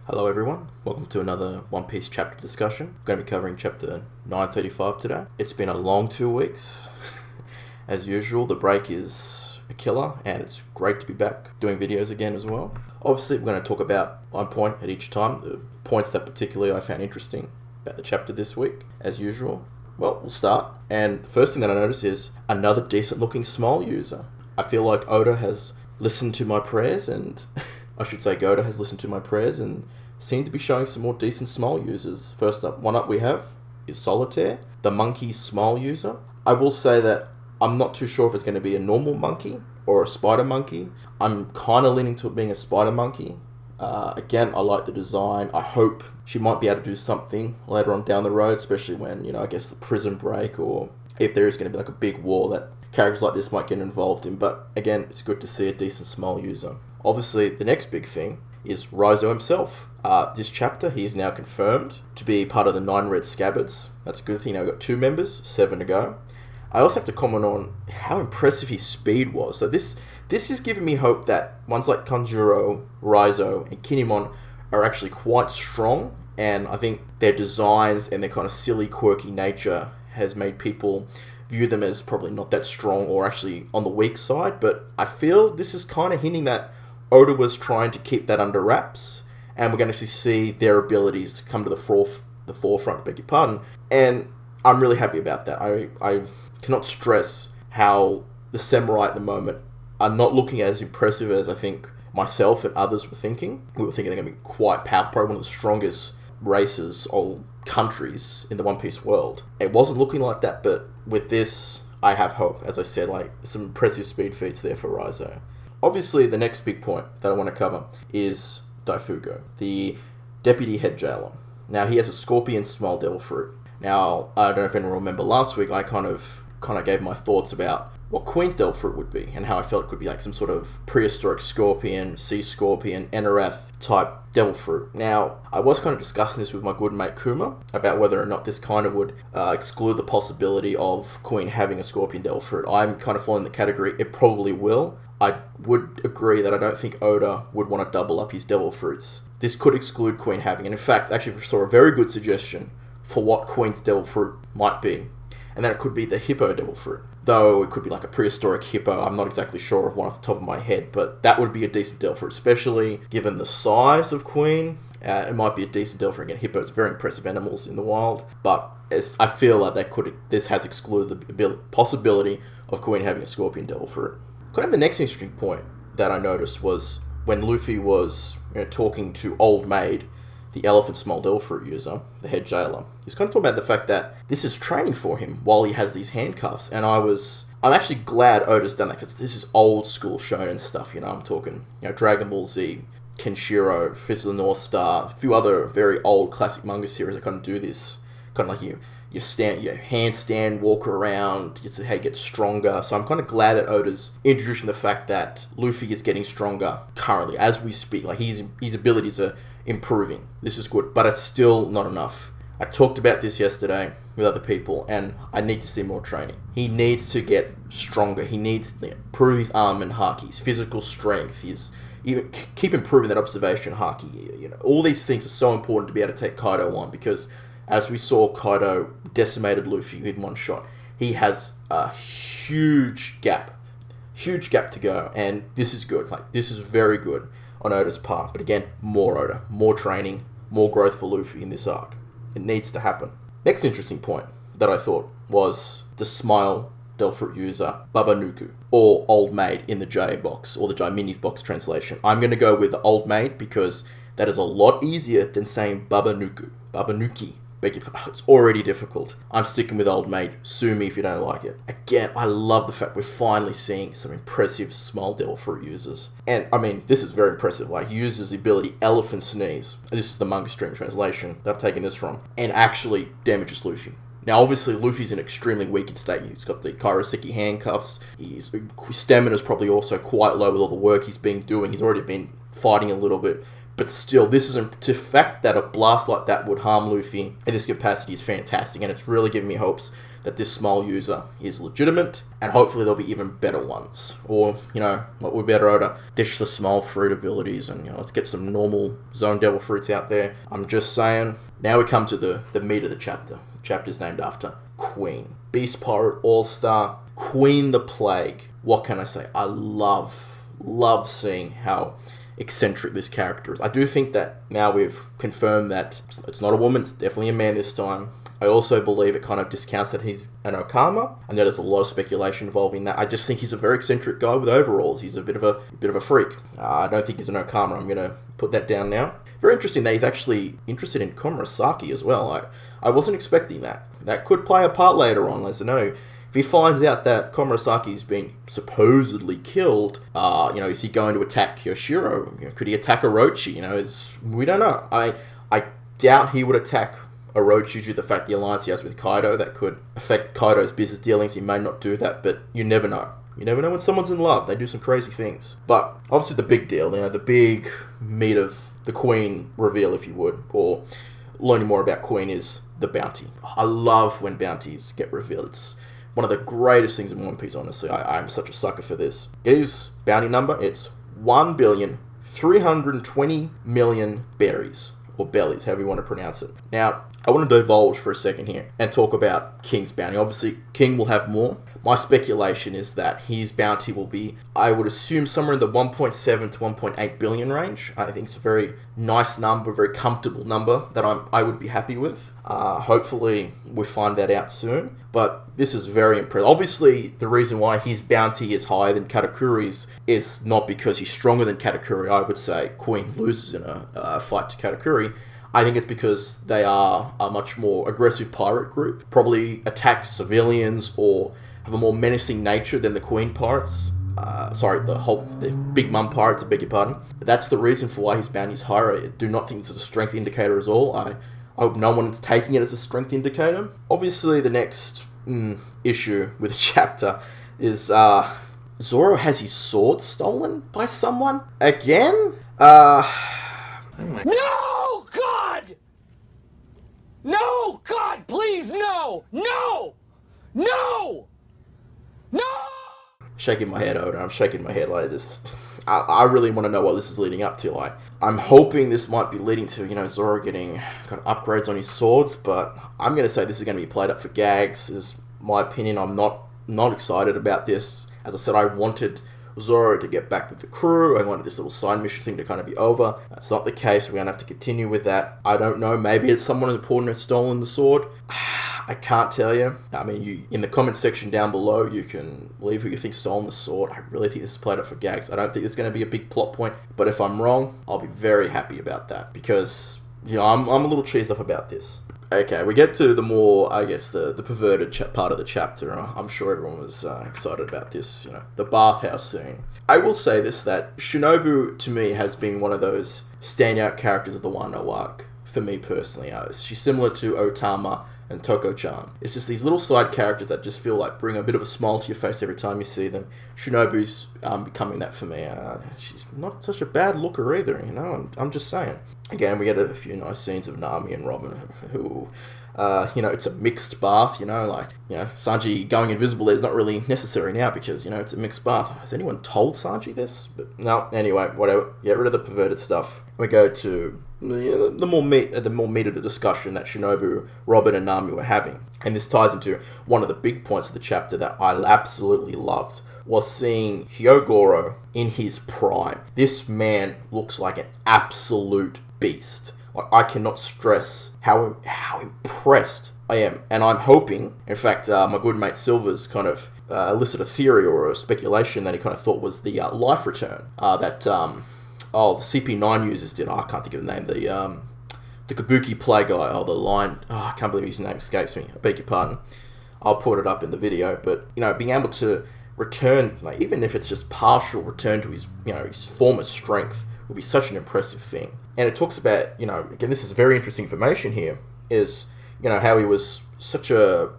Hello everyone, welcome to another One Piece chapter discussion. I'm going to be covering chapter 935 today. It's been a long 2 weeks. As usual, the break is a killer and it's great to be back doing videos again as well. Obviously, we're going to talk about one point at each time, the points that particularly I found interesting about the chapter this week, as usual. Well, we'll start. And the first thing that I noticed is another decent looking smile user. I feel like Oda has listened to my prayers and... I should say Goda has listened to my prayers and seemed to be showing some more decent smile users. First up, one up we have is Solitaire, the monkey smile user. I will say that I'm not too sure if it's going to be a normal monkey or a spider monkey. I'm kind of leaning to it being a spider monkey. Again, I like the design. I hope she might be able to do something later on down the road, especially when, I guess the prison break, or if there is going to be like a big war that characters like this might get involved in. But again, it's good to see a decent smile user. Obviously, the next big thing is Raizo himself. This chapter, he is now confirmed to be part of the 9 Red Scabbards. That's a good thing. Now we've got 2 members, 7 to go. I also have to comment on how impressive his speed was. So this is giving me hope that ones like Kanjuro, Raizo, and Kinemon are actually quite strong. And I think their designs and their kind of silly, quirky nature has made people view them as probably not that strong or actually on the weak side. But I feel this is kind of hinting that Oda was trying to keep that under wraps, and we're going to actually see their abilities come to the forefront, beg your pardon, and I'm really happy about that. I cannot stress how the samurai at the moment are not looking as impressive as I think myself and others were thinking. We were thinking they're going to be quite powerful, probably one of the strongest races or countries in the One Piece world. It wasn't looking like that, but with this, I have hope. As I said, like some impressive speed feats there for Raizo. Obviously, the next big point that I want to cover is Daifugo, the deputy head jailer. Now, he has a scorpion smile devil fruit. Now, I don't know if anyone remember last week, I kind of gave my thoughts about what Queen's devil fruit would be and how I felt it could be like some sort of prehistoric scorpion, sea scorpion, Enerath type devil fruit. Now, I was kind of discussing this with my good mate Kuma about whether or not this kind of would exclude the possibility of Queen having a scorpion devil fruit. I'm kind of falling in the category, it probably will. I would agree that I don't think Oda would want to double up his devil fruits. This could exclude Queen having, and in fact, actually saw a very good suggestion for what Queen's devil fruit might be, and that it could be the hippo devil fruit. Though it could be like a prehistoric hippo, I'm not exactly sure of one off the top of my head, but that would be a decent devil fruit, especially given the size of Queen. It might be a decent devil fruit. Again, hippos are very impressive animals in the wild, but I feel like this has excluded the possibility of Queen having a scorpion devil fruit. Kind of the next interesting point that I noticed was when Luffy was talking to Old Maid, the elephant smile devil fruit user, the head jailer. He was kind of talking about the fact that this is training for him while he has these handcuffs, and I'm actually glad Oda's done that because this is old school shonen stuff. I'm talking Dragon Ball Z, Kenshiro, Fist of the North Star, a few other very old classic manga series that kind of do this, kind of like your handstand, walk around, it's how you get stronger. So I'm kind of glad that Oda's introducing the fact that Luffy is getting stronger currently, as we speak. Like, his abilities are improving. This is good, but it's still not enough. I talked about this yesterday with other people, and I need to see more training. He needs to get stronger. He needs to improve his arm and haki, his physical strength, even keep improving that observation haki. All these things are so important to be able to take Kaido on, because as we saw, Kaido decimated Luffy in one shot. He has a huge gap to go, and this is good. Like, this is very good on Oda's part. But again, more Oda, more training, more growth for Luffy in this arc. It needs to happen. Next interesting point that I thought was the smile devil fruit user, Babanuku, or Old Maid in the J box, or the J mini box translation. I'm going to go with the Old Maid because that is a lot easier than saying Babanuki. It's already difficult. I'm sticking with Old Maid. Sue me if you don't like it. Again, I love the fact we're finally seeing some impressive smile devil fruit users. And, I mean, this is very impressive. Like, he uses the ability Elephant Sneeze. This is the manga stream translation that I've taken this from. And actually damages Luffy. Now, obviously, Luffy's in an extremely weakened state. He's got the Kairoseki handcuffs. His stamina's probably also quite low with all the work he's been doing. He's already been fighting a little bit. But still, this isn't the fact that a blast like that would harm Luffy in this capacity is fantastic, and it's really giving me hopes that this small user is legitimate, and hopefully there'll be even better ones. Or, what would be better to dish the small fruit abilities and, let's get some normal Zone Devil fruits out there. I'm just saying. Now we come to the meat of the chapter. The chapter's named after Queen. Beast Pirate All-Star, Queen the Plague. What can I say? I love seeing how eccentric this character is. I do think that now we've confirmed that it's not a woman, it's definitely a man this time. I also believe it kind of discounts that he's an Okama, and there's a lot of speculation involving that. I just think he's a very eccentric guy with overalls. He's a bit of a freak. I don't think he's an Okama. I'm going to put that down now. Very interesting that he's actually interested in Komurasaki as well. I wasn't expecting that. That could play a part later on, as I know. If he finds out that Komurasaki's been supposedly killed, is he going to attack Kyoshiro? Could he attack Orochi? We don't know. I doubt he would attack Orochi due to the fact the alliance he has with Kaido. That could affect Kaido's business dealings. He may not do that, but you never know. You never know when someone's in love. They do some crazy things. But obviously the big deal, the big meat of the Queen reveal, if you would, or learning more about Queen, is the bounty. I love when bounties get revealed. It's one of the greatest things in One Piece, honestly. I'm such a sucker for this. It is bounty number. It's 1,320,000,000 berries, or bellies, however you want to pronounce it. Now, I want to divulge for a second here and talk about King's bounty. Obviously, King will have more. My speculation is that his bounty will be, I would assume, somewhere in the 1.7 to 1.8 billion range. I think it's a very nice number, very comfortable number that I would be happy with. Hopefully, we find that out soon. But this is very impressive. Obviously, the reason why his bounty is higher than Katakuri's is not because he's stronger than Katakuri. I would say Queen loses in a fight to Katakuri. I think it's because they are a much more aggressive pirate group, probably attack civilians or have a more menacing nature than the Queen pirates. The Big Mum pirates, I beg your pardon. That's the reason for why his bounty is higher. I do not think this is a strength indicator at all. I hope no one's taking it as a strength indicator. Obviously, the next issue with the chapter is Zoro has his sword stolen by someone again. No, God! No, God, please, no! No! No! No! Shaking my head, Oda. I'm shaking my head like this. I really want to know what this is leading up to. I'm hoping this might be leading to, Zoro getting kind of upgrades on his swords, but I'm going to say this is going to be played up for gags, is my opinion. I'm not excited about this. As I said, I wanted Zoro to get back with the crew. I wanted this little side mission thing to kind of be over. That's not the case. We're going to have to continue with that. I don't know. Maybe it's someone important has stolen the sword. I can't tell you. I mean, you in the comment section down below, you can leave who you think's stolen the sword. I really think this is played up for gags. I don't think it's going to be a big plot point. But if I'm wrong, I'll be very happy about that. Because, I'm a little cheesed off about this. Okay, we get to the more, I guess, the perverted part of the chapter. I'm sure everyone was excited about this, the bathhouse scene. I will say this, that Shinobu, to me, has been one of those standout characters of the Wano arc, for me personally. She's similar to Otama and Toko-chan. It's just these little side characters that just feel like bring a bit of a smile to your face every time you see them. Shinobu's becoming that for me. She's not such a bad looker either, I'm just saying. Again, we get a few nice scenes of Nami and Robin who, it's a mixed bath, Sanji going invisible is not really necessary now because, it's a mixed bath. Has anyone told Sanji this? But no, anyway, whatever. Get rid of the perverted stuff. We go to the more meat of the discussion that Shinobu, Robin, and Nami were having. And this ties into one of the big points of the chapter that I absolutely loved, was seeing Hyogoro in his prime. This man looks like an absolute beast. I cannot stress how impressed I am. And I'm hoping, in fact, my good mate Silver's kind of elicited a theory or a speculation that he kind of thought was the life return that the CP9 users did. I can't think of the name. The Kabuki play guy, the line. I can't believe his name escapes me. I beg your pardon. I'll put it up in the video. But, being able to return, even if it's just partial return to his, his former strength would be such an impressive thing. And it talks about, again, this is very interesting information here, is, how he was such a,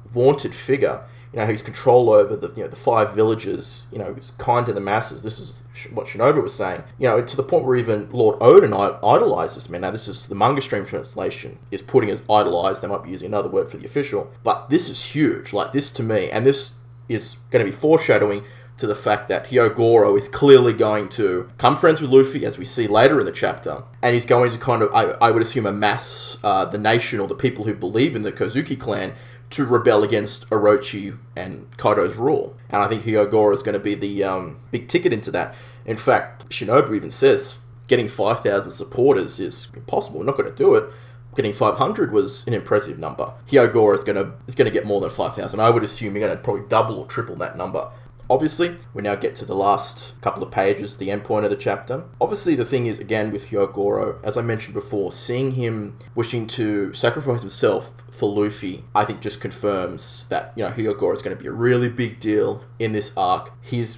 vaunted figure, his control over the 5 villages, is kind to the masses. This is what Shinobu was saying. To the point where even Lord Odin idolizes this man. Now, this is the manga stream translation is putting as idolized. They might be using another word for the official, but this is huge. Like, this to me, and this is going to be foreshadowing to the fact that Hyogoro is clearly going to become friends with Luffy, as we see later in the chapter, and he's going to kind of, I would assume, amass the nation or the people who believe in the Kozuki clan to rebel against Orochi and Kaido's rule. And I think Hyogoro is going to be the big ticket into that. In fact, Shinobu even says getting 5,000 supporters is impossible. We're not going to do it. Getting 500 was an impressive number. Hyogoro is going to get more than 5,000. I would assume you're going to probably double or triple that number. Obviously, we now get to the last couple of pages, the end point of the chapter. Obviously, the thing is, again, with Hyogoro, as I mentioned before, seeing him wishing to sacrifice himself for Luffy, I think just confirms that, Hyogoro is going to be a really big deal in this arc.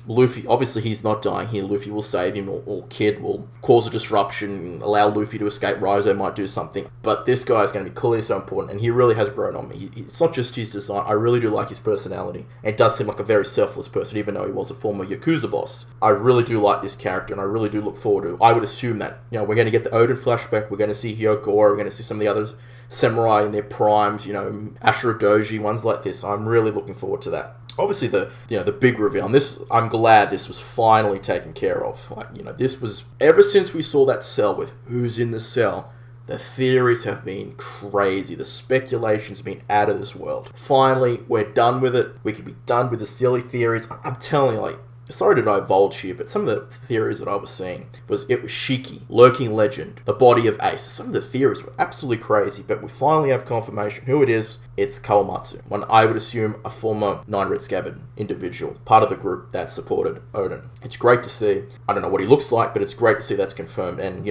Luffy, obviously he's not dying here. Luffy will save him, or Kid will cause a disruption, allow Luffy to escape. Raizo might do something. But this guy is going to be clearly so important, and he really has grown on me. It's not just his design. I really do like his personality. It does seem like a very selfless person, even though he was a former Yakuza boss. I really do like this character, and I really do look forward to it. I would assume that, we're going to get the Odin flashback, we're going to see Hyogoro, we're going to see some of the other samurai in their primes, Ashura Doji, ones like this. I'm really looking forward to that. Obviously, the big reveal, and this, I'm glad this was finally taken care of. This was, ever since we saw that cell with who's in the cell, the theories have been crazy. The speculation's been out of this world. Finally, we're done with it. We can be done with the silly theories. I'm telling you, sorry to divulge here, but some of the theories that I was seeing was it was Shiki, lurking legend, the body of Ace. Some of the theories were absolutely crazy, but we finally have confirmation who it is. It's Kawamatsu, one I would assume a former Nine Red Scabbard individual, part of the group that supported Odin. It's great to see. I don't know what he looks like, but it's great to see that's confirmed. And,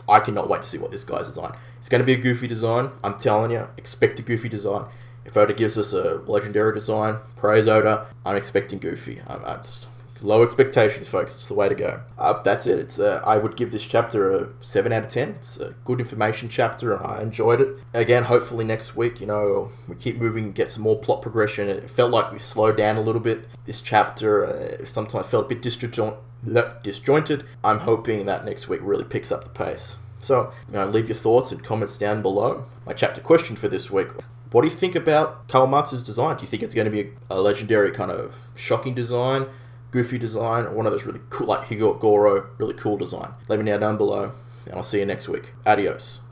I cannot wait to see what this guy's design. It's going to be a goofy design. I'm telling you, expect a goofy design. If Oda gives us a legendary design, praise Oda. I'm expecting goofy. I'm just low expectations, folks. It's the way to go. That's it. I would give this chapter a 7 out of 10. It's a good information chapter, and I enjoyed it. Again, hopefully next week, we keep moving, get some more plot progression. It felt like we slowed down a little bit. This chapter sometimes felt a bit disjointed. I'm hoping that next week really picks up the pace. So, leave your thoughts and comments down below. My chapter question for this week: what do you think about Kawamatsu's design? Do you think it's going to be a legendary kind of shocking design, goofy design, or one of those really cool, like Hyogoro, really cool design? Let me know down below, and I'll see you next week. Adios.